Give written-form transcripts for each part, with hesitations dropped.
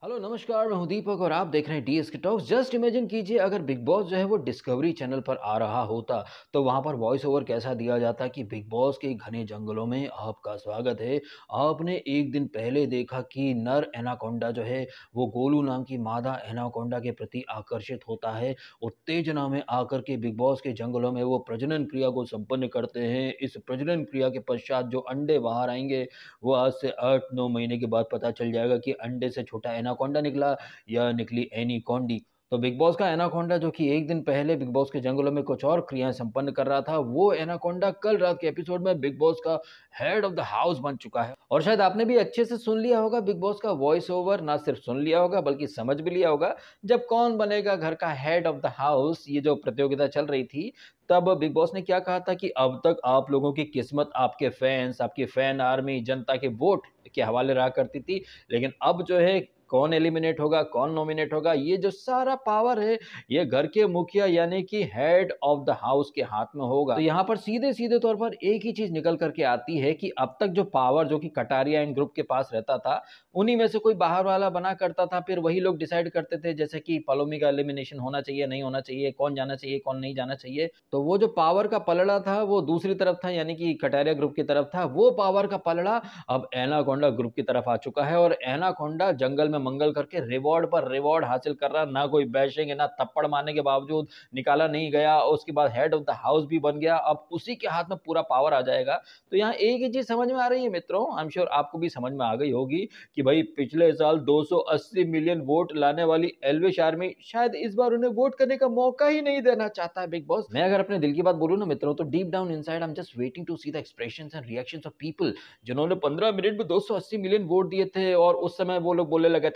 Hello नमस्कार, मैं हूं दीपक और आप देख रहे हैं डीएसके टॉक्स। जस्ट इमेजिन कीजिए अगर बिग बॉस जो है वो डिस्कवरी चैनल पर आ रहा होता तो वहां पर वॉइस ओवर कैसा दिया जाता कि बिग बॉस के घने जंगलों में आपका स्वागत है। आपने एक दिन पहले देखा कि नर एनाकोंडा जो है वो गोलू नाम की मादा एनाकोंडा के प्रति आकर्षित होता है। उत्तेजना में आकर के बिग बॉस के जंगलों में वो प्रजनन क्रिया को संपन्न करते हैं। इस प्रजनन क्रिया के पश्चात जो अंडे बाहर आएंगे वो आज से 8-9 महीने के बाद पता चल जाएगा कि अंडे से छोटा एनाकोंडा निकला या निकली एनीकोंडी। तो बिग बॉस का एनाकोंडा जो कि एक दिन पहले बिग बॉस के जंगलों में कुछ और क्रियाएं संपन्न कर रहा था, वो एनाकोंडा कल रात के एपिसोड में बिग बॉस का हेड ऑफ द हाउस बन चुका है। और शायद आपने भी अच्छे से सुन लिया होगा बिग बॉस का वॉइस ओवर, ना सिर्फ सुन लिया होगा बल्कि समझ भी लिया होगा। जब कौन बनेगा घर का हेड ऑफ द हाउस ये जो प्रतियोगिता चल रही थी, तब बिग बॉस ने क्या कहा था कि अब तक आप लोगों की किस्मत आपके फैंस, आपकी फैन आर्मी, जनता के वोट के हवाले रहा करती थी। लेकिन अब जो है कौन एलिमिनेट होगा, कौन नॉमिनेट होगा, ये जो सारा पावर है ये घर के मुखिया यानी कि हेड ऑफ द हाउस के हाथ में होगा। तो यहाँ पर सीधे सीधे तौर पर एक ही चीज निकल करके आती है कि अब तक जो पावर जो कि कटारिया एंड ग्रुप के पास रहता था, उन्हीं में से कोई बाहर वाला बना करता था। फिर वही लोग डिसाइड करते थे जैसे कि पलोमी का एलिमिनेशन होना चाहिए, नहीं होना चाहिए, कौन जाना चाहिए, कौन नहीं जाना चाहिए। तो वो जो पावर का पलड़ा था वो दूसरी तरफ था, यानी कि कटारिया ग्रुप की तरफ था। वो पावर का पलड़ा अब एनाकोंडा ग्रुप की तरफ आ चुका है और एनाकोंडा जंगल में मंगल करके रिवॉर्ड पर रिवॉर्ड हासिल कर रहा। ना कोई बैशिंग है, ना थप्पड़ मारने के बावजूद निकाला नहीं गया, उसके बाद हेड ऑफ द हाउस भी बन गया। अब उसी के हाथ में पूरा पावर आ जाएगा। तो यहाँ एक ही चीज समझ में आ रही है मित्रों, आई एम श्योर आपको भी समझ में आ गई होगी कि भाई पिछले साल 280 मिलियन वोट लाने वाली एल्विश आर्मी शायद इस बार उन्हें वोट करने का मौका ही नहीं देना चाहता है बिग बॉस। मैं अगर अपने दिल की बात बोलूं ना मित्रों, तो deep down inside I am just waiting to see the expressions and reactions of people जिन्होंने 15 मिनट में 280 मिलियन वोट दिए थे। और उस समय वो लोग बोलने लगे थे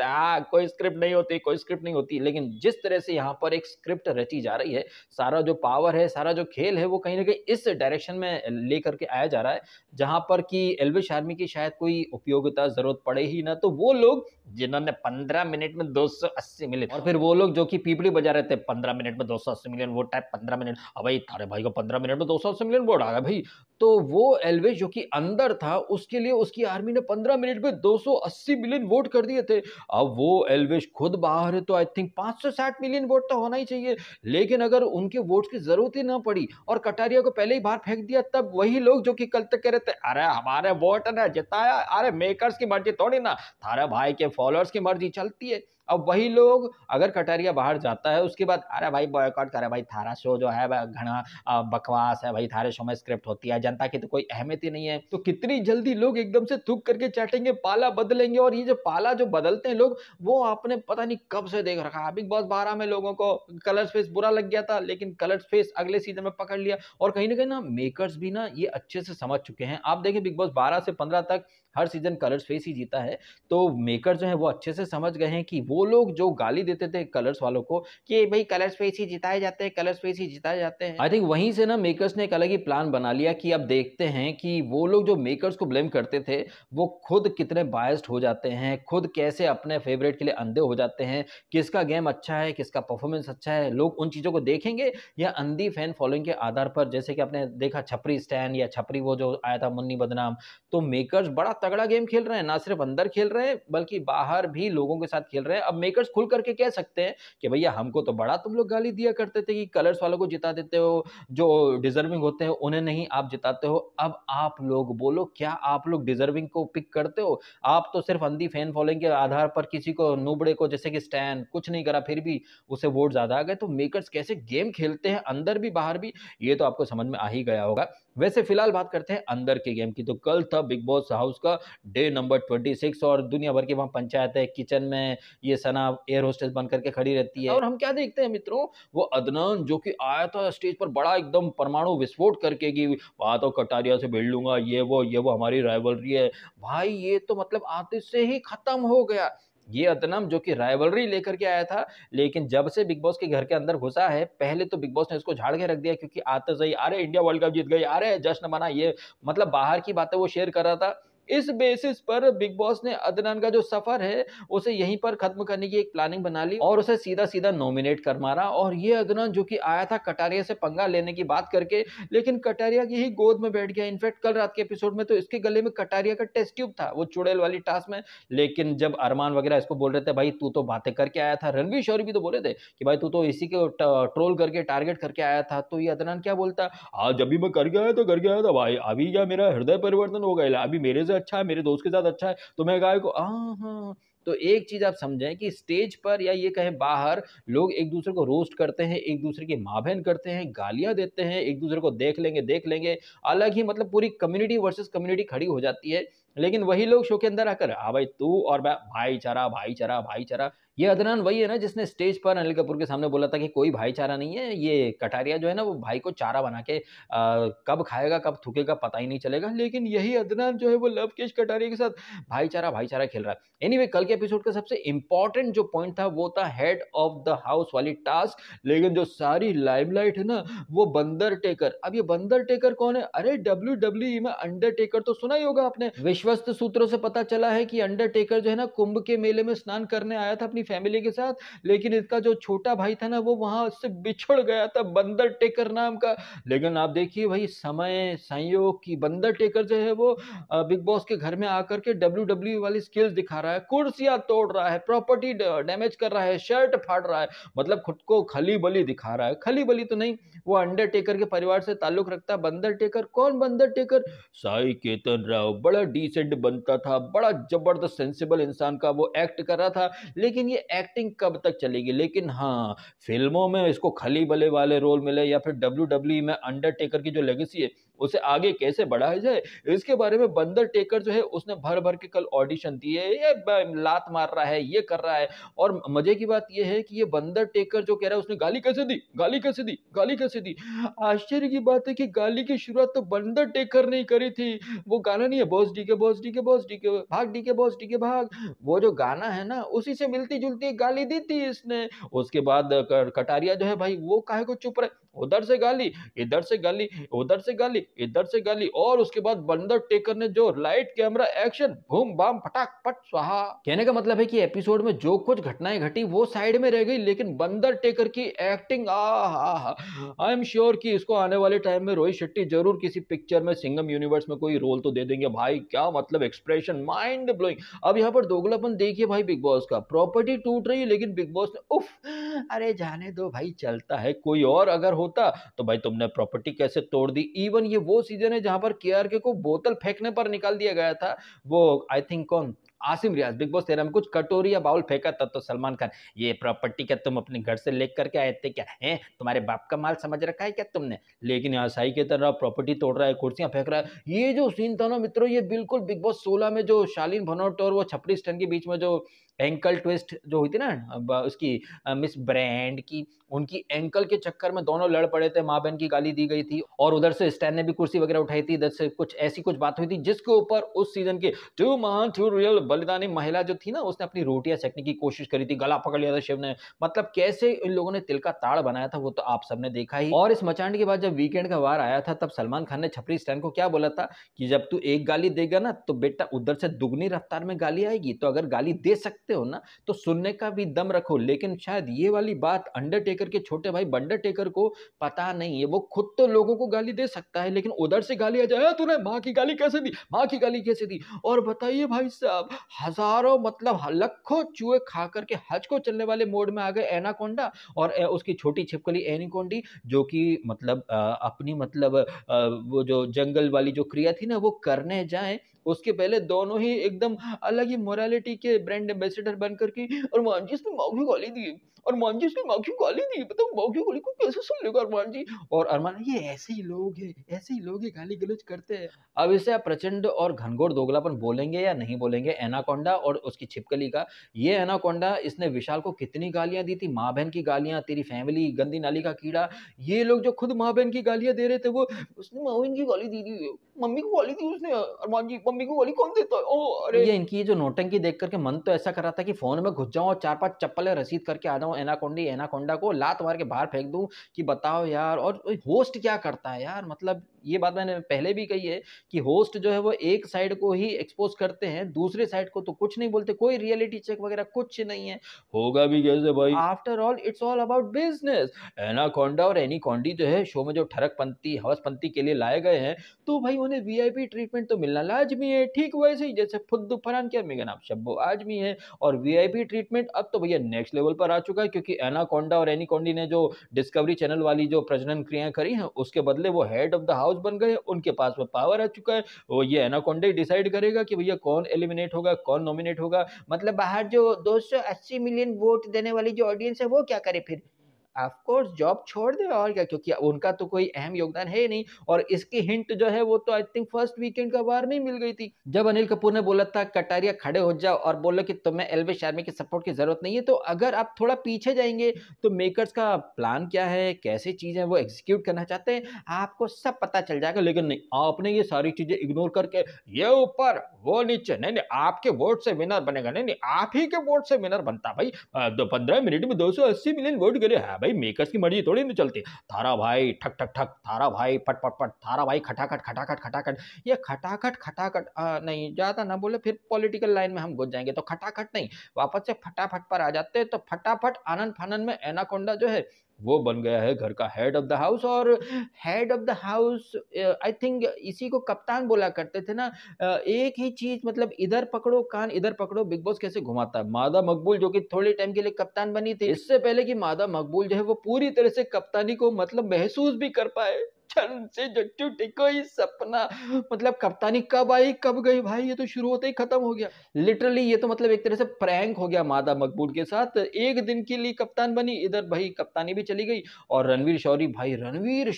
कोई स्क्रिप्ट नहीं होती, कोई स्क्रिप्ट नहीं होती। लेकिन जिस तरह से यहाँ पर एक स्क्रिप्ट रची जा रही है, सारा जो पावर है, सारा जो खेल है, वो कहीं ना कहीं इस डायरेक्शन में लेकर के आया जा रहा है जहां पर कि एल्विश आर्मी की शायद कोई उपयोगिता जरूरत पड़े ही ना। तो वो लोग जिन्होंने 15 मिनट में 280 मिलियन, और फिर वो लोग जो कि पीपड़ी बजा रहे थे 15 मिनट में 280 मिलियन वोट टाइप 15 मिनट, अब भाई थारे भाई को 15 मिनट में 280 मिलियन वोट आ गया भाई। तो वो एल्विश जो कि अंदर था, उसके लिए उसकी आर्मी ने 15 मिनट में 280 मिलियन वोट कर दिए थे। अब वो एल्विश खुद बाहर है तो आई थिंक 560 मिलियन वोट तो होना ही चाहिए। लेकिन अगर उनके वोट की जरूरत ही ना पड़ी और कटारिया को पहले ही बाहर फेंक दिया, तब वही लोग जो कि कल तक कह रहे थे अरे हमारे वोट ने जिताया, अरे मेकर्स की मर्जी थोड़ी ना, थारे भाई के फॉलोअर्स की मर्जी चलती है। अब वही लोग अगर कटारिया बाहर जाता है उसके बाद अरे भाई बॉयकॉट करे, भाई थारा शो जो है घना बकवास है, भाई थारे शो में स्क्रिप्ट होती है, जनता की तो कोई अहमियत ही नहीं है। तो कितनी जल्दी लोग एकदम से थूक करके चाटेंगे, पाला बदलेंगे। और ये जो पाला जो बदलते हैं लोग, वो आपने पता नहीं कब से देख रखा है। बिग बॉस 12 में लोगों को कलर्स फेस बुरा लग गया था, लेकिन कलर्स फेस अगले सीजन में पकड़ लिया। और कहीं ना मेकर्स भी ना ये अच्छे से समझ चुके हैं। आप देखें बिग बॉस 12 से 15 तक हर सीजन कलर्स फेस ही जीता है। तो मेकर जो है वो अच्छे से समझ गए हैं कि वो लोग जो गाली देते थे कलर्स वालों को कि भाई कलर्स फेस ही जिताए जाते हैं, कलर्स फेस ही जिताए जाते हैं, आई थिंक वहीं से ना मेकर्स ने एक अलग ही प्लान बना लिया कि अब देखते हैं कि वो लोग जो मेकर्स को ब्लेम करते थे वो खुद कितने बायस्ड हो जाते हैं, खुद कैसे अपने फेवरेट के लिए अंधे हो जाते हैं, किसका गेम अच्छा है, किसका परफॉर्मेंस अच्छा है। लोग उन चीजों को देखेंगे या अंधी फैन फॉलोइंग के आधार पर, जैसे कि आपने देखा छपरी स्टैन या छपरी वो जो आया था मुन्नी बदनाम। तो मेकर्स बड़ा तगड़ा गेम खेल रहे हैं, ना सिर्फ अंदर खेल रहे हैं बल्कि बाहर भी लोगों के साथ खेल रहे हैं। अब मेकर्स खुल करके कह सकते हैं कि भैया हमको तो बड़ा तुम लोग गाली दिया करते थे कि कलर्स वालों को जिता देते हो, जो डिजर्विंग होते हैं उन्हें नहीं आप जिताते हो। अब आप लोग बोलो, क्या आप लोग डिजर्विंग को पिक करते हो? आप तो सिर्फ अंधी फैन फॉलोइंग के आधार पर किसी को नुबड़े को, जैसे कि स्टैन कुछ नहीं करा फिर भी उसे वोट ज्यादा आ गए। तो मेकर्स कैसे गेम खेलते हैं अंदर भी बाहर भी, ये तो आपको समझ में आ ही गया होगा। वैसे फिलहाल बात करते हैं अंदर के गेम की। तो कल था बिग बॉस हाउस का डे नंबर 26 और दुनिया भर की वहां पंचायत है। किचन में ये सना एयर होस्टेस बन करके खड़ी रहती है और हम क्या देखते हैं मित्रों, वो अदनान जो कि आया था स्टेज पर बड़ा एकदम परमाणु विस्फोट करके कि वहां तो कटारिया से भिड़ लूंगा, ये वो हमारी राइवलरी है। भाई ये तो मतलब आते से ही खत्म हो गया। ये अदनम जो कि राइवलरी लेकर के आया था, लेकिन जब से बिग बॉस के घर के अंदर घुसा है, पहले तो बिग बॉस ने इसको झाड़ के रख दिया क्योंकि आते सही अरे इंडिया वर्ल्ड कप जीत गई, अरे जश्न मना, ये मतलब बाहर की बातें वो शेयर कर रहा था। इस बेसिस पर बिग बॉस ने अदनान का जो सफ़र है, उसे यहीं पर ख़त्म करने की एक प्लानिंग बना ली और उसे सीधा-सीधा नॉमिनेट कर मारा और ये अदनान जो कि आया था कटारिया से पंगा लेने की बात करके, लेकिन कटारिया की ही गोद में बैठ गया। इनफैक्ट कल रात के एपिसोड में तो इसके गले में कटारिया का टेस्ट ट्यूब था, वो चुड़ैल वाली टास्क में। लेकिन जब अरमान वग़ैरह इसको बोल रहे थे, "भाई तू तो बातें करके आया था।" रणवीर शौरी भी तो बोले थे कि, "भाई तू तो इसी को ट्रोल करके टारगेट करके आया था।" तो ये अदनान क्या बोलता, "हाँ, जब भी मैं करके आया तो करके आया था भाई, अभी क्या मेरा हृदय परिवर्तन हो गया है, अभी मेरे से अच्छा है, मेरे दोस्त के साथ अच्छा है, तो मैं काहे को" हाँ। तो एक चीज़ आप समझें कि स्टेज पर या ये कहें बाहर लोग एक-दूसरे को रोस्ट करते हैं, एक-दूसरे की माँ-बहन करते हैं, गालियाँ देते हैं, एक-दूसरे को देख लेंगे। अलग ही मतलब पूरी कम्युनिटी वर्सेस कम्युनिटी खड़ी हो जाती है। लेकिन वही लोग शो के अंदर आकर, "हाँ भाई, तू और मैं भाईचारा, भाईचारा, भाईचारा।" ये अदनान वही है ना जिसने स्टेज पर अनिल कपूर के सामने बोला था कि कोई भाईचारा नहीं है, ये कटारिया जो है ना वो भाई को चारा बना के कब खाएगा, कब थूकेगा पता ही नहीं चलेगा। लेकिन यही अदनान जो है वो लवकुश कटारिया के साथ भाईचारा, भाईचारा खेल रहा है। एनीवे कल के एपिसोड का सबसे इम्पोर्टेंट जो पॉइंट था वो था हेड ऑफ द हाउस वाली टास्क। लेकिन जो सारी लाइमलाइट है ना वो बंदर टेकर। अब ये बंदर टेकर कौन है? अरे डब्ल्यूडब्ल्यूई में अंडरटेकर तो सुना ही होगा आपने। विश्वस्त सूत्रों से पता चला है कि अंडरटेकर जो है ना कुंभ के मेले में स्नान करने आया था अपनी फैमिली के साथ, लेकिन इसका जो छोटा भाई था ना वो वहां से बिछड़ गया था बंदर टेकर नाम का। लेकिन आप देखिए भाई समय संयोग की बंदर टेकर जो है वो बिग बॉस के घर में आकर के डब्ल्यूडब्ल्यूई वाली स्किल्स दिखा रहा है, कुर्सियां तोड़ रहा है, प्रॉपर्टी डैमेज कर रहा है, शर्ट फाड़ रहा है, मतलब खुद को खली बली दिखा रहा है। खली बली तो नहीं, वो अंडरटेकर के परिवार से ताल्लुक रखता है। बंदर टेकर कौन? बंदर टेकर साई केतन राव, बड़ा डिसेंट बनता था, बड़ा जबरदस्त सेंसिबल इंसान का वो एक्ट कर रहा था। लेकिन ये एक्टिंग कब तक चलेगी? लेकिन हाँ, फिल्मों में इसको खली बले वाले रोल मिले या फिर डब्ल्यूडब्ल्यूई में अंडरटेकर की जो लेगेसी है उसे आगे कैसे बढ़ाया जाए, इसके बारे में बंदर टेकर जो है उसने भर भर के कल ऑडिशन दिए। ये लात मार रहा है, ये कर रहा है। और मजे की बात यह है कि ये बंदर टेकर जो कह रहा है उसने गाली कैसे दी, गाली कैसे दी, गाली कैसे दी। आश्चर्य की बात है कि गाली की शुरुआत तो बंदर टेकर ने करी थी। वो गाना नहीं है, बॉस डी के बॉस डी के बॉस डी के भाग, डी के बॉस डी के भाग। वो जो गाना है ना उसी से मिलती जुलती एक गाली दी थी इसने। उसके बाद कटारिया जो है भाई वो काहे को चुप रहे, उधर से गाली, इधर से गाली, उधर से गाली, इधर से गाली। और उसके बाद बंदर टेकर ने जो light camera action boom bam फटाक पट स्वाहा। कहने का मतलब है कि एपिसोड में जो कुछ घटनाएं घटी वो साइड में रह गई, लेकिन बंदर टेकर की एक्टिंग आई एम श्योर कि इसको आने वाले टाइम में रोहित शेट्टी जरूर किसी पिक्चर में सिंघम यूनिवर्स में कोई रोल तो दे देंगे। भाई क्या मतलब एक्सप्रेशन, माइंड ब्लोइंग। अब यहाँ पर दोगलापन देखिए भाई बिग बॉस का, प्रॉपर्टी टूट रही है लेकिन बिग बॉस ने उफ, अरे जाने दो भाई चलता है। कोई और अगर होता तो भाई तुमने प्रॉपर्टी कैसे तोड़ दी। इवन ये वो सीजन है जहां पर केआरके को बोतल फेंकने पर निकाल दिया गया था। वो आई थिंक कौन, आसिम रियाज, बिग बॉस 13 में कुछ कटोरी या बाउल फेंका तब तो सलमान खान, ये प्रॉपर्टी क्या तुम अपने घर से लेकर के आए थे क्या, है तुम्हारे बाप का माल समझ रखा है क्या तुमने। लेकिन यहाँ साई की तरह प्रॉपर्टी तोड़ रहा है, कुर्सियां फेंक रहा है। ये जो सीन था ना मित्रों, ये बिल्कुल बिग बॉस 16 में जो शालीन भनोट और वो छपरी स्टैन के बीच में जो एंकल ट्विस्ट जो हुई थी ना उसकी मिस ब्रांड की, उनकी एंकल के चक्कर में दोनों लड़ पड़े थे, माँ बहन की गाली दी गई थी और उधर से स्टैन ने भी कुर्सी वगैरह उठाई थी, इधर से कुछ ऐसी कुछ बात हुई थी जिसके ऊपर उस सीजन की टू महान टू रियल बलिदानी महिला जो थी ना उसने अपनी रोटियां सेकने की कोशिश करी थी, गला पकड़ लिया था शिव ने। मतलब कैसे इन लोगों ने तिल का ताड़ बनाया था वो तो आप सबने देखा ही। और इस मचांड के बाद जब वीकेंड का वार आया था तब सलमान खान ने छपरी स्टैन को क्या बोला था कि जब तू एक गाली देगा ना तो बेटा उधर से दुगनी रफ्तार में गाली आएगी, तो अगर गाली दे सकते हो ना तो सुनने का भी दम रखो। लेकिन शायद ये वाली बात अंडरटेकर के छोटे भाई बंडरटेकर को पता नहीं है। वो खुद तो लोगों को गाली दे सकता है लेकिन उधर से गाली आ जाए, तूने माँ की गाली कैसे दी, माँ की गाली कैसे दी। और बताइए भाई साहब, हजारों मतलब लाखों चूहे खा करके हज को चलने वाले मोड में आ गए एनाकोंडा और उसकी छोटी छिपकली एनिकोंडी, जो कि मतलब अपनी मतलब वो जो जंगल वाली जो क्रिया थी ना वो करने जाए उसके पहले दोनों ही एकदम अलग ही मोरालिटी के ब्रांड एम्बेसडर बन करके, और मान जी इसने माँ की गाली दी, और मान जी इसने माँ की गाली दी, मतलब माँ की गाली को कैसे सुन लेगा अरमान जी। और अरमान, ये ऐसे ही लोग हैं, ऐसे ही लोग हैं, गाली गलौज करते हैं। अब इसे आप प्रचंड और घनघोर दोगलापन बोलेंगे या नहीं बोलेंगे, एनाकोंडा और उसकी छिपकली का। ये एनाकोंडा इसने विशाल को कितनी गालियां दी थी, माँ बहन की गालियां, तेरी फैमिली गंदी नाली का कीड़ा। ये लोग जो खुद माँ बहन की गालियां दे रहे थे वो उसने माँ बहन की गाली दी थी, मम्मी को गाली दी उसने, अरमान जी मिगू वाली कौन देता है? ओह! अरे ये इनकी जो नौटंकी देख कर के मन तो ऐसा कर रहा था कि फ़ोन में घुस जाऊँ और 4-5 चप्पलें रसीद करके आ जाऊँ एनाकोंडा को लात मार के बाहर फेंक दूँ कि बताओ यार। और होस्ट क्या करता है यार, मतलब ये बात मैंने पहले भी कही है कि होस्ट जो है वो एक साइड को ही एक्सपोज़ करते हैं, दूसरे साइड को तो कुछ नहीं बोलते, कोई रियलिटी चेक वगैरह कुछ नहीं है। होगा भी कैसे भाई? After all it's all about business. Anaconda और एनीकोंडी जो है शो में जो ठरकपंती, हवसपंती के लिए लाए गए हैं, तो भाई उन्हें वीआईपी ट्रीटमेंट तो मिलना लाज़मी है। ठीक वैसे ही जैसे फुद्दू फरहान के अम्मी का नाम शब्बो आजमी है। और वीआईपी ट्रीटमेंट अब तो भैया नेक्स्ट लेवल पर आ चुका है, क्योंकि एनाकोंडा और एनीकोंडी ने जो डिस्कवरी चैनल वाली जो प्रजनन क्रियाएँ करी हैं, उसके बदले वो हेड ऑफ द हाउस बन गए। उनके पास में पावर आ चुका है। वो ये एनाकोंडा ही डिसाइड करेगा कि भैया कौन एलिमिनेट होगा, कौन नॉमिनेट होगा। मतलब बाहर जो 280 मिलियन वोट देने वाली जो ऑडियंस है वो क्या करे फिर? ऑफ कोर्स जॉब छोड़ दे और क्या, क्योंकि उनका तो कोई अहम योगदान है ही नहीं। और इसकी हिंट जो है वो तो आई थिंक फर्स्ट वीकेंड का बार में ही मिल गई थी, जब अनिल कपूर ने बोला था कटारिया खड़े हो जाओ और बोला कि तुम्हें एल्विस आर्मी की सपोर्ट की जरूरत नहीं है। तो अगर आप थोड़ा पीछे जाएंगे तो मेकर्स का प्लान क्या है, कैसे चीजें वो एग्जीक्यूट करना चाहते हैं, आपको सब पता चल जाएगा। लेकिन नहीं, आपने ये सारी चीजें इग्नोर करके ये ऊपर वो नीचे, नहीं नहीं आपके वोट से विनर बनेगा, नहीं नहीं आप ही के वोट से विनर बनता भाई। 15 मिनट में 280 मिलियन वोट करे। हाँ भाई मेकर्स की मर्जी थोड़ी नहीं चलती। थारा भाई ठक ठक ठक, थारा भाई पट पट पट, थारा भाई खटाखट खटाखट खटाखट। ये खटाखट खटाखट नहीं ज्यादा ना बोले, फिर पॉलिटिकल लाइन में हम घुस जाएंगे। तो खटाखट नहीं, वापस से फटाफट पर आ जाते हैं। तो फटाफट आनंद फानंद में एनाकोंडा जो है वो बन गया है घर का हेड ऑफ द हाउस। और head of the house I think इसी को कप्तान बोला करते थे ना। एक ही चीज, मतलब इधर पकड़ो कान इधर पकड़ो, बिग बॉस कैसे घुमाता है। मादा मकबूल जो कि थोड़ी टाइम के लिए कप्तान बनी थी, इससे पहले कि मादा मकबूल जो है वो पूरी तरह से कप्तानी को मतलब महसूस भी कर पाए। छन से जो टूटे कोई सपना, मतलब कप्तानी कब आई कब गई भाई, ये तो शुरू होते ही खत्म हो गया। लिटरली ये तो मतलब एक तरह से प्रैंक हो गया मादा मकबूल के साथ। एक दिन के लिए कप्तान बनी, इधर भाई कप्तानी भी चली गई। और रणवीर शौरी भाई, रणवीर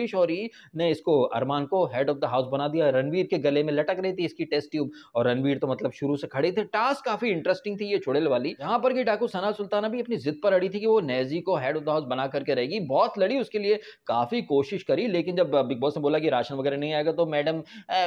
शौरी ने इसको अरमान को हेड ऑफ द हाउस बना दिया। रणवीर के गले में लटक रही थी इसकी टेस्ट ट्यूब, और रणवीर तो मतलब शुरू से खड़े थे। टास्क काफी इंटरेस्टिंग थी ये चुड़ैल वाली, जहां पर कि डाकू सना सुल्ताना भी अपनी जिद पर अड़ी थी कि वो नेजी को हेड ऑफ द हाउस बना करके रहेगी। बहुत लड़ी उसके लिए, काफी कोशिश करी, लेकिन जब बिग बॉस ने बोला कि राशन वगैरह नहीं आएगा तो मैडम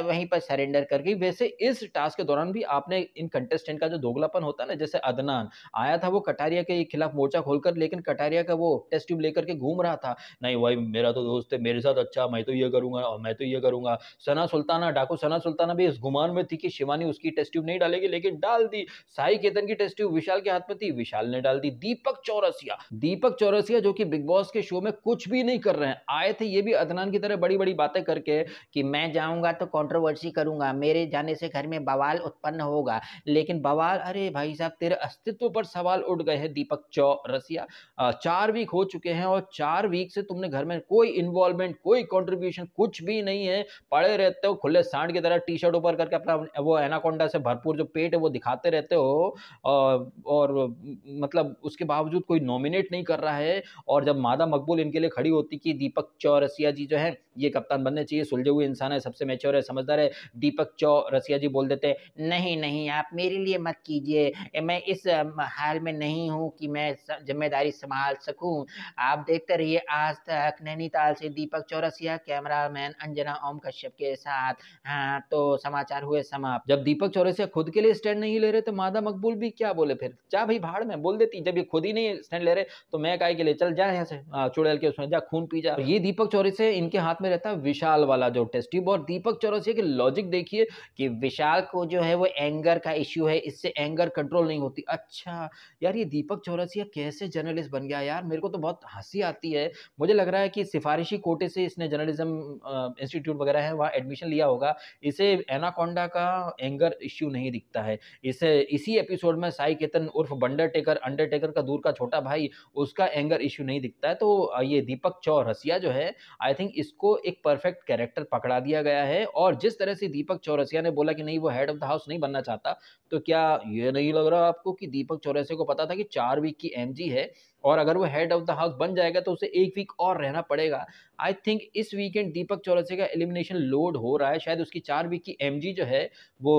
वहीं पर सरेंडर कर गई। वैसे इस टास्क के दौरान भी आपने इन कंटेस्टेंट का जो दोगलापन होता है ना, जैसे अदनान आया था वो कटारिया के खिलाफ मोर्चा खोलकर, लेकिन कटारिया का वो टेस्ट ट्यूब लेकर के घूम रहा था। नहीं भाई मेरा तो दोस्त है, मेरे साथ अच्छा, मैं तो ये करूंगा और मैं तो ये करूंगा। सना सुल्ताना, डाकू सना सुल्ताना भी इस गुमान में थी कि शिवानी उसकी टेस्ट ट्यूब नहीं डालेगी, लेकिन डाल दी। साई केतन की टेस्ट ट्यूब विशाल के हाथ में थी, विशाल ने डाल दी। दीपक चौरसिया जो कि बिग बॉस के शो में कुछ भी नहीं कर रहे हैं, आए थे ये भी अदनान की तरह बड़ी बड़ी बातें करके कि मैं जाऊंगा तो कंट्रोवर्सी करूंगा, मेरे जाने से घर में बवाल उत्पन्न होगा। लेकिन बवाल, अरे भाई साहब तेरे अस्तित्व पर सवाल उठ गए हैं दीपक चौरसिया। 4 वीक हो चुके हैं और 4 वीक से तुमने घर में कोई इन्वॉल्वमेंट, कोई कंट्रीब्यूशन कुछ भी नहीं है। पड़े रहते हो खुले सांड की तरह, टी शर्ट ऊपर करके अपना वो एनाकोंडा से भरपूर जो पेट है वो दिखाते रहते हो। और मतलब उसके बावजूद कोई नॉमिनेट नहीं कर रहा है। और जब मादा मकबूल इनके लिए खड़ी होती कि दीपक चौरसिया जी जो है ये कप्तान बनने चाहिए, सुलझे हुए इंसान है, सबसे मैच्योर है, समझदार है, दीपक चौरसिया जी बोल देते नहीं नहीं आप मेरे लिए मत कीजिए, मैं इस हाल में नहीं हूं कि मैं जिम्मेदारी संभाल सकूं। आप देखते रहिए आज तक नैनीताल से दीपक चौरसिया, कैमरामैन अंजना ओम कश्यप के साथ। हाँ तो समाचार हुए समाप्त। जब दीपक चौरसिया खुद के लिए स्टैंड नहीं ले रहे तो मादा मकबूल भी क्या बोले, फिर जा भाई भाड़ में बोल देती। जब ये खुद ही नहीं स्टैंड ले रहे तो मैं काय के लिए, चल जा यहाँ से चुड़ैल के उसमें जा खून पी जा। ये दीपक चौरसिया इनके हाथ में रहता है विशाल वाला जो टेस्ट ट्यूब। और दीपक चौरसिया की लॉजिक देखिए कि विशाल को जो है वो एंगर का इश्यू है, इससे एंगर कंट्रोल नहीं होती। अच्छा यार ये दीपक चौरसिया कैसे जर्नलिस्ट बन गया यार, मेरे को तो बहुत हंसी आती है। मुझे लग रहा है कि सिफारिशी कोटे से इसने जर्नलिज्म इंस्टीट्यूट वगैरह है वहाँ एडमिशन लिया होगा। इसे एनाकोंडा का एंगर इश्यू नहीं दिखता है। इसे इसी एपिसोड में साई केतन उर्फ अंडरटेकर का दूर का छोटा भाई, उसका एंगर इश्यू नहीं दिखता है। तो ये दीपक चौरसिया जो है आई थिंक इसको एक परफेक्ट कैरेक्टर पकड़ा दिया गया है। और जिस तरह से दीपक चौरसिया ने बोला कि नहीं वो हेड ऑफ द हाउस नहीं बनना चाहता, तो क्या ये नहीं लग रहा आपको कि दीपक चौरसिया को पता था कि 4 वीक की एमजी है, और अगर वो हेड ऑफ द हाउस बन जाएगा तो उसे 1 वीक और रहना पड़ेगा। आई थिंक इस वीकेंड दीपक चौरसिया का एलिमिनेशन लोड हो रहा है, शायद उसकी 4 वीक की एमजी जो है वो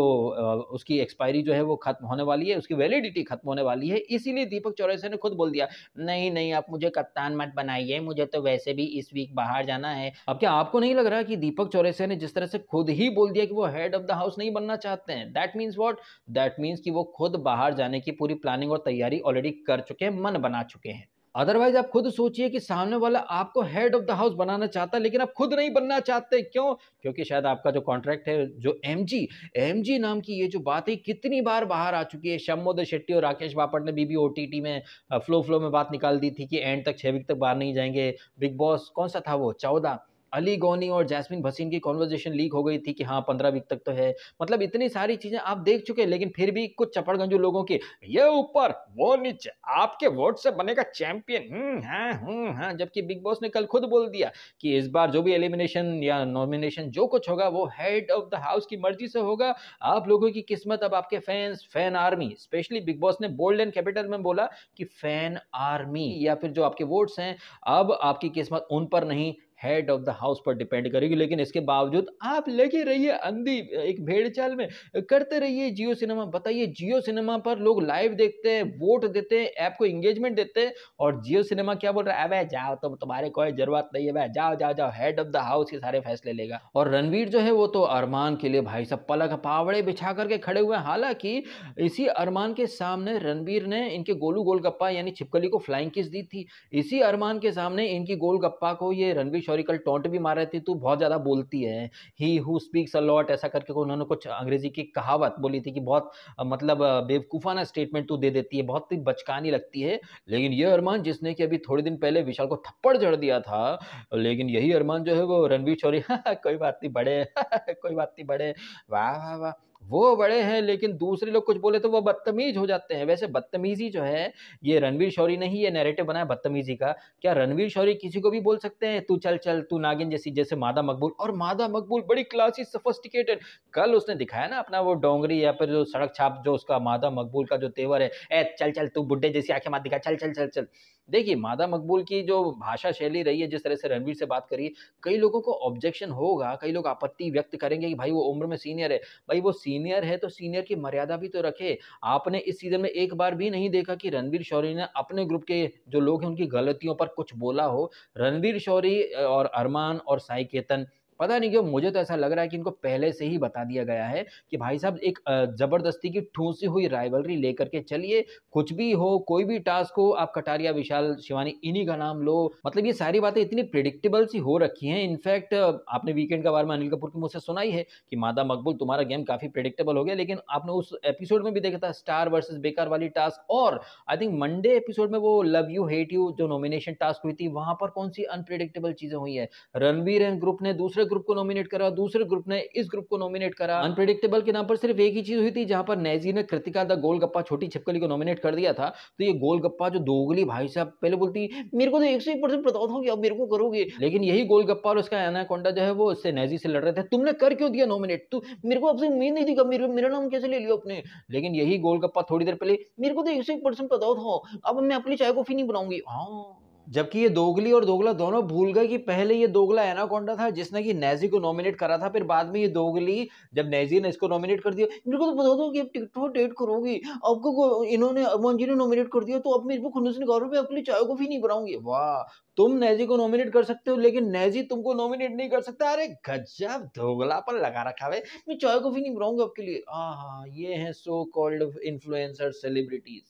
उसकी एक्सपायरी जो है वो खत्म होने वाली है, उसकी वैलिडिटी खत्म होने वाली है। इसीलिए दीपक चौरसिया ने खुद बोल दिया नहीं नहीं आप मुझे कप्तान मत बनाइए, मुझे तो वैसे भी इस वीक बाहर जाना है। अब क्या आपको नहीं लग रहा कि दीपक चौरसिया ने जिस तरह से खुद ही बोल दिया कि वो हेड ऑफ द हाउस नहीं बनना चाहते हैं, that means what? That means कि वो खुद बाहर जाने की पूरी प्लानिंग और तैयारी ऑलरेडी कर चुके हैं, मन बना चुके हैं। अदरवाइज आप खुद सोचिए कि सामने वाला आपको हेड ऑफ द हाउस बनाना चाहता है, लेकिन आप खुद नहीं बनना चाहते। क्यों? क्योंकि शायद आपका जो कॉन्ट्रैक्ट है, जो एमजी नाम की ये जो बात है कितनी बार बाहर आ चुकी है। शम्मोद शेट्टी और राकेश बापट ने भी ओटीटी में फ्लो में बात निकाल दी थी कि एंड तक 6 वीक तक बाहर नहीं जाएंगे। बिग बॉस कौन सा था वो 14, अली गोनी और जैस्मिन भसीन की कॉन्वर्जेशन लीक हो गई थी कि हाँ 15 वीक तक तो है। मतलब इतनी सारी चीजें आप देख चुके हैं, लेकिन फिर भी कुछ चपड़गंजू लोगों की ये ऊपर वो नीचे, आपके वोट से बनेगा चैंपियन, हाँ। जबकि बिग बॉस ने कल खुद बोल दिया कि इस बार जो भी एलिमिनेशन या नॉमिनेशन जो कुछ होगा वो हेड ऑफ द हाउस की मर्जी से होगा। आप लोगों की किस्मत, अब आपके fans, fan army, specially big boss ने बोल्ड एंड कैपिटल में बोला कि फैन आर्मी या फिर जो आपके वोट्स हैं, अब आपकी किस्मत उन पर नहीं, हेड ऑफ द हाउस पर डिपेंड करेगी। लेकिन इसके बावजूद आप लगे रहिए अंधी एक भेड़ चाल में, करते रहिए जियो सिनेमा। बताइए, जियो सिनेमा पर लोग लाइव देखते हैं, वोट देते हैं, ऐप को एंगेजमेंट देते हैं, और जियो सिनेमा क्या बोल रहा है? अबे जाओ, तुम, तुम्हारे कोई जरूरत नहीं है, भाई जाओ जाओ जाओ, हेड ऑफ द हाउस के सारे फैसले लेगा। और रणवीर जो है वो तो अरमान के लिए भाई सब पलक पावड़े बिछा करके खड़े हुए हैं। हालांकि इसी अरमान के सामने रणवीर ने इनके गोलू गोलगप्पा यानी छिपकली को फ्लाइंग किस दी थी। इसी अरमान के सामने इनकी गोलगप्पा को ये रणवीर शौरी कल टोंट भी मार रहे थे, तू बहुत ज्यादा बोलती है, he who speaks a lot, ऐसा करके उन्होंने कुछ अंग्रेजी की कहावत बोली थी कि बहुत मतलब बेवकूफाना स्टेटमेंट तू दे देती है, बहुत ही बचकानी लगती है। लेकिन ये अरमान जिसने कि अभी थोड़े दिन पहले विशाल को थप्पड़ जड़ दिया था, लेकिन यही अरमान जो है वो रणवीर शौरी कोई बात नहीं बड़े कोई बात नहीं बड़े, वाह वाह वाह, वो बड़े हैं, लेकिन दूसरे लोग कुछ बोले तो वो बदतमीज हो जाते हैं। वैसे बदतमीजी जो है ये रणवीर शौरी ने ही ये नैरेटिव बनाया बदतमीजी का। क्या रणवीर शौरी किसी को भी बोल सकते हैं तू चल चल, तू नागिन जैसी, जैसे मादा मकबूल? और मादा मकबूल बड़ी क्लासी सोफिस्टिकेटेड, कल उसने दिखाया ना अपना वो डोंगरी या फिर जो सड़क छाप जो उसका मादा मकबूल का जो तेवर है, ए चल चल तू बुड्ढे जैसी आंखें मत दिखा, चल चल चल चल। देखिए मादा मकबूल की जो भाषा शैली रही है, जिस तरह से रणवीर से बात करी, कई लोगों को ऑब्जेक्शन होगा, कई लोग आपत्ति व्यक्त करेंगे कि भाई वो उम्र में सीनियर है। भाई वो सीनियर है तो सीनियर की मर्यादा भी तो रखे। आपने इस सीजन में एक बार भी नहीं देखा कि रणवीर शौरी ने अपने ग्रुप के जो लोग हैं उनकी गलतियों पर कुछ बोला हो। रणवीर शौरी और अरमान और साई केतन, पता नहीं क्यों मुझे तो ऐसा लग रहा है कि इनको पहले से ही बता दिया गया है कि भाई साहब एक जबरदस्ती की ठूसी हुई राइवलरी लेकर के चलिए, कुछ भी हो, कोई भी टास्क हो, आप कटारिया, विशाल, शिवानी, इन्हीं का नाम लो। मतलब ये सारी बातें इतनी प्रिडिक्टेबल सी हो रखी हैं। इनफैक्ट आपने वीकेंड का बारे में अनिल कपूर के मुंह से सुना ही है कि मादा मकबूल तुम्हारा गेम काफी प्रिडिक्टेबल हो गया, लेकिन आपने उस एपिसोड में भी देखा था स्टार वर्सेस बेकार वाली टास्क, और आई थिंक मंडे एपिसोड में वो लव यू हेट यू जो नॉमिनेशन टास्क हुई थी, वहां पर कौन सी अनप्रिडिक्टेबल चीजें हुई है। रणवीर एंड ग्रुप ने दूसरे ग्रुप को नॉमिनेट करा, दूसरे ग्रुप ने इस ग्रुप को नॉमिनेट करा। अनप्रिडिक्टेबल के नाम पर सिर्फ एक ही चीज हुई थी, जहां पर नेजी ने कृतिका द गोलगप्पा छोटी छिपकली को नॉमिनेट कर दिया था। तो ये गोलगप्पा जो दोगली भाई साहब पहले बोलती मेरे को तो 101% पता था कि अब मेरे को करोगे, लेकिन यही गोलगप्पा और उसका एनाकोंडा जो है वो इससे नेजी से लड़ रहे थे, तुमने कर क्यों दिया नॉमिनेट, तू मेरे को आपसे उम्मीद नहीं थी, कब मेरा नाम कैसे ले लिया आपने। लेकिन यही गोलगप्पा थोड़ी देर पहले मेरे को तो 101% पता था, अब मैं अपनी चाय कॉफी नहीं बनाऊंगी। हाँ, जबकि ये दोगली और दोगला दोनों भूल गए कि पहले ये दोगला एनाकोंडा था जिसने कि नेजी को नॉमिनेट करा था, फिर बाद में ये दोगली जब नेजी ने इसको नॉमिनेट कर दिया, मेरे को तो पता था कि आप टिकटॉक पर डेट करोगी, आपको इन्होंने अरमान जी ने नॉमिनेट कर दिया तो अब मेरे को खुन्नस निकाल रहे हो, मैं अपनी चाय कॉफी नहीं बनाऊंगी। वाह, तुम नेजी को नॉमिनेट कर सकते हो लेकिन नेजी तुमको नॉमिनेट नहीं कर सकता। अरे गजब दोगलापन लगा रखा है, मैं चाय कॉफी नहीं बनाऊंगा आपके लिए। हाँ, ये है सो कॉल्ड इन्फ्लुएंसर सेलिब्रिटीज।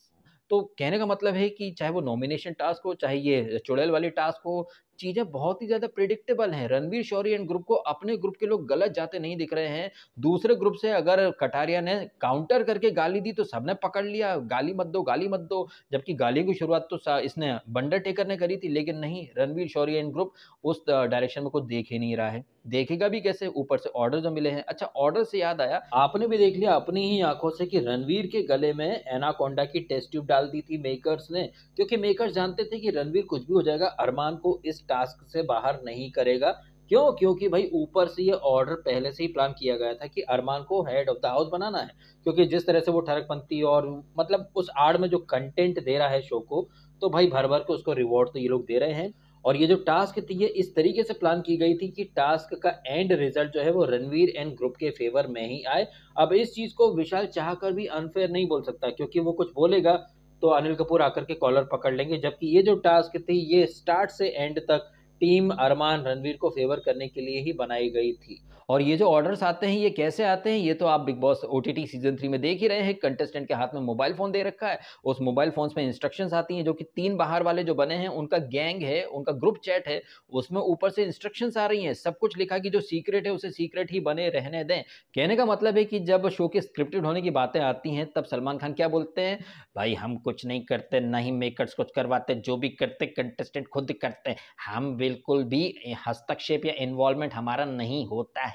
तो कहने का मतलब है कि चाहे वो नॉमिनेशन टास्क हो, चाहे ये चुड़ैल वाली टास्क हो, चीजें बहुत ही ज्यादा प्रिडिक्टेबल हैं। रणवीर शौरी एंड ग्रुप को अपने ग्रुप के लोग गलत जाते नहीं दिख रहे हैं। दूसरे ग्रुप से अगर कटारिया ने काउंटर करके गाली दी तो सबने पकड़ लिया, गाली मत दो, गाली मत दो। जबकि गाली की शुरुआत तो इसने बंडर टेकर ने करी थी, लेकिन नहीं, रणवीर शौरी एंड ग्रुप उस डायरेक्शन में कुछ देख ही नहीं रहा है। देखेगा भी कैसे, ऊपर से ऑर्डर जो मिले हैं। अच्छा, ऑर्डर से याद आया, आपने भी देख लिया अपनी ही आंखों से कि रणवीर के गले में एनाकोंडा की टेस्ट ट्यूब डाल दी थी मेकर्स ने, क्योंकि मेकर्स जानते थे कि रणवीर कुछ भी हो जाएगा, अरमान को इस टास्क से बाहर नहीं करेगा। क्यों? क्योंकि भाई ऊपर से ये ऑर्डर पहले से ही प्लान किया गया था कि अरमान को हेड ऑफ द हाउस बनाना है, क्योंकि जिस तरह से वो ठरकपंती और मतलब उस आड़ में जो कंटेंट दे रहा है शो को, तो भाई भर भर के उसको रिवॉर्ड तो ये लोग दे रहे हैं। और ये जो टास्क थी ये इस तरीके से प्लान की गई थी कि टास्क का एंड रिजल्ट जो है वो रणवीर एंड ग्रुप के फेवर में ही आए। अब इस चीज को विशाल चाहकर भी अनफेयर नहीं बोल सकता, क्योंकि वो कुछ बोलेगा तो अनिल कपूर आकर के कॉलर पकड़ लेंगे। जबकि ये जो टास्क थी ये स्टार्ट से एंड तक टीम अरमान रणवीर को फेवर करने के लिए ही बनाई गई थी। और ये जो ऑर्डर्स आते हैं, ये कैसे आते हैं? ये तो आप बिग बॉस ओटीटी सीज़न 3 में देख ही रहे हैं, कंटेस्टेंट के हाथ में मोबाइल फ़ोन दे रखा है। उस मोबाइल फ़ोन्स में इंस्ट्रक्शंस आती हैं, जो कि 3 बाहर वाले जो बने हैं, उनका गैंग है, उनका ग्रुप चैट है, उसमें ऊपर से इंस्ट्रक्शंस आ रही हैं। सब कुछ लिखा कि जो सीक्रेट है, उसे सीक्रेट ही बने रहने दें। कहने का मतलब है कि जब शो के स्क्रिप्टेड होने की बातें आती हैं, तब सलमान खान क्या बोलते हैं? भाई हम कुछ नहीं करते, ना ही मेकर्स कुछ करवाते, जो भी करते कंटेस्टेंट खुद करते हैं। हम बिल्कुल भी हस्तक्षेप या इन्वॉल्वमेंट हमारा नहीं होता है।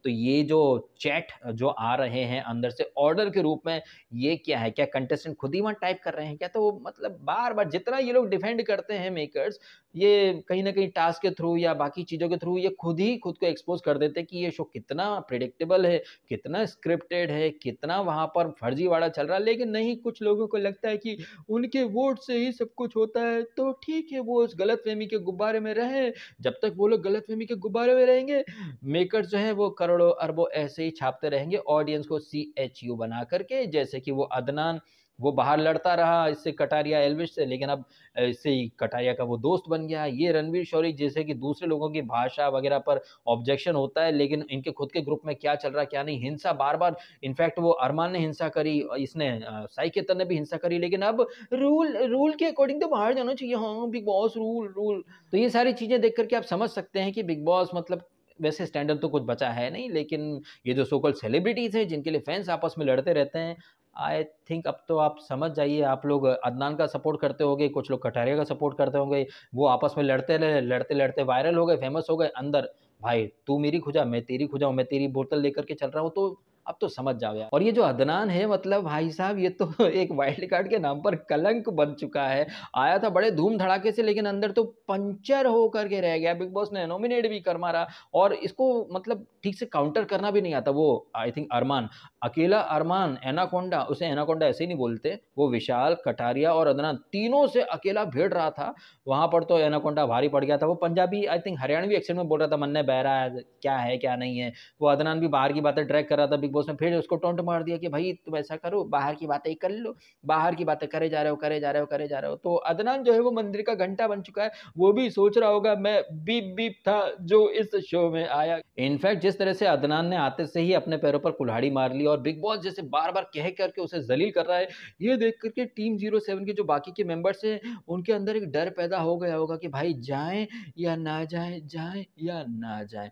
तो ये जो चैट जो आ रहे हैं अंदर से ऑर्डर के रूप में, ये क्या है? क्या कंटेस्टेंट खुद ही वहाँ टाइप कर रहे हैं क्या? तो मतलब बार-बार जितना ये लोग डिफेंड करते हैं मेकर्स, ये कहीं न कहीं टास्क के थ्रू या बाकी चीज़ों के थ्रू ये खुद ही खुद को एक्सपोज़ कर देते हैं कि ये शो कितना प्रेडिक्टेबल है, कितना स्क्रिप्टेड है, कितना वहाँ पर फर्जीवाड़ा चल रहा है। लेकिन नहीं, कुछ लोगों को लगता है कि उनके वोट से ही सब कुछ होता है, तो ठीक है, वो उस गलतफ़हमी के गुब्बारे में रहें। जब तक वो लोग गलतफ़हमी के गुब्बारे में रहेंगे, मेकर्स जो हैं वो करोड़ों अरबों ऐसे ही छापते रहेंगे ऑडियंस को CHU बना करके। जैसे कि वो अदनान, वो बाहर लड़ता रहा इससे कटारिया एल्विश से, लेकिन अब इससे ही कटारिया का वो दोस्त बन गया। ये रणवीर शौरी, जैसे कि दूसरे लोगों की भाषा वगैरह पर ऑब्जेक्शन होता है, लेकिन इनके खुद के ग्रुप में क्या चल रहा है क्या नहीं, हिंसा बार-बार। इनफैक्ट वो अरमान ने हिंसा करी, इसने साई केतन ने भी हिंसा करी, लेकिन अब रूल रूल के अकॉर्डिंग तो बाहर जाना चाहिए। हाँ, बिग बॉस रूल रूल। तो ये सारी चीज़ें देख कर के आप समझ सकते हैं कि बिग बॉस मतलब वैसे स्टैंडर्ड तो कुछ बचा है नहीं, लेकिन ये जो सो कॉल्ड सेलिब्रिटीज़ हैं, जिनके लिए फैन्स आपस में लड़ते रहते हैं, आई थिंक अब तो आप समझ जाइए। आप लोग अदनान का सपोर्ट करते होंगे, कुछ लोग कटारिया का सपोर्ट करते होंगे, वो आपस में लड़ते रहे, लड़ते-लड़ते वायरल हो गए, फेमस हो गए। अंदर भाई तू मेरी खुजा, मैं तेरी खुजा हूँ, मैं तेरी बोतल लेकर के चल रहा हूँ, तो अब तो समझ जाओ यार। और ये जो अदनान है, मतलब भाई साहब, ये तो एक वाइल्ड कार्ड के नाम पर कलंक बन चुका है। आया था बड़े धूम-धड़ाके से, लेकिन अंदर तो पंचर हो कर के रह गया। बिग बॉस ने नॉमिनेट भी कर मारा और इसको मतलब ठीक से काउंटर करना भी नहीं आता। वो आई थिंक अरमान, अकेला अरमान एनाकोंडा, उसे एनाकोंडा ऐसे ही नहीं बोलते, वो विशाल, कटारिया और अदनान तीनों से अकेला भिड़ रहा था। वहाँ पर तो एनाकोंडा भारी पड़ गया था। वो Punjabi I think Haryanvi accent में बोल रहा था, मन्ने बहरा है, क्या नहीं है। वो अदनान भी बाहर की बातें ट्रैक कर रहा था। बिग बॉस ने फिर उसको टॉन्ट मार दिया कि भाई तुम ऐसा करो, बाहर की बातें ही कर लो, बाहर की बातें करे जा रहे हो, करे जा रहे हो, करे जा रहे हो। तो अदनान जो है वो मंदिर का घंटा बन चुका है। वो भी सोच रहा होगा मैं बीप बीप था जो इस शो में आया। इनफैक्ट जिस तरह से अदनान ने आते से ही अपने पैरों पर कुल्हाड़ी मार ली और बिग बॉस जैसे बार-बार कह करके उसे ज़लील कर रहा है, ये देख कर के टीम 07 के जो बाकी के मेंबर्स हैं, उनके अंदर एक डर पैदा हो गया होगा कि भाई जाएँ या ना जाएँ, जाएँ या ना जाएँ।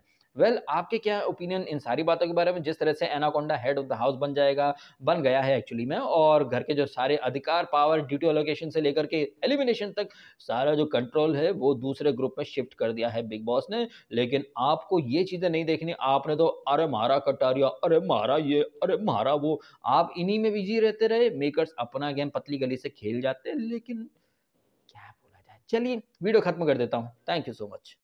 आपके क्या ओपिनियन इन सारी बातों के बारे में? जिस तरह से anaconda head of the house बन गया है एक्चुअली में, और घर के जो सारे अधिकार, पावर, ड्यूटी एलोकेशन से लेकर के एलिमिनेशन तक सारा जो कंट्रोल है वो दूसरे ग्रुप में शिफ्ट कर दिया है बिग बॉस ने। लेकिन आपको ये चीज़ें नहीं देखनी, आपने तो अरे मारा कटारिया, अरे मारा ये, अरे मारा वो, आप इन्हीं में बिज़ी रहते रहे। मेकर्स अपना गेम पतली गली से खेल जाते हैं, लेकिन क्या बोला जाए? चलिए वीडियो खत्म कर देता हूँ। Thank you so much.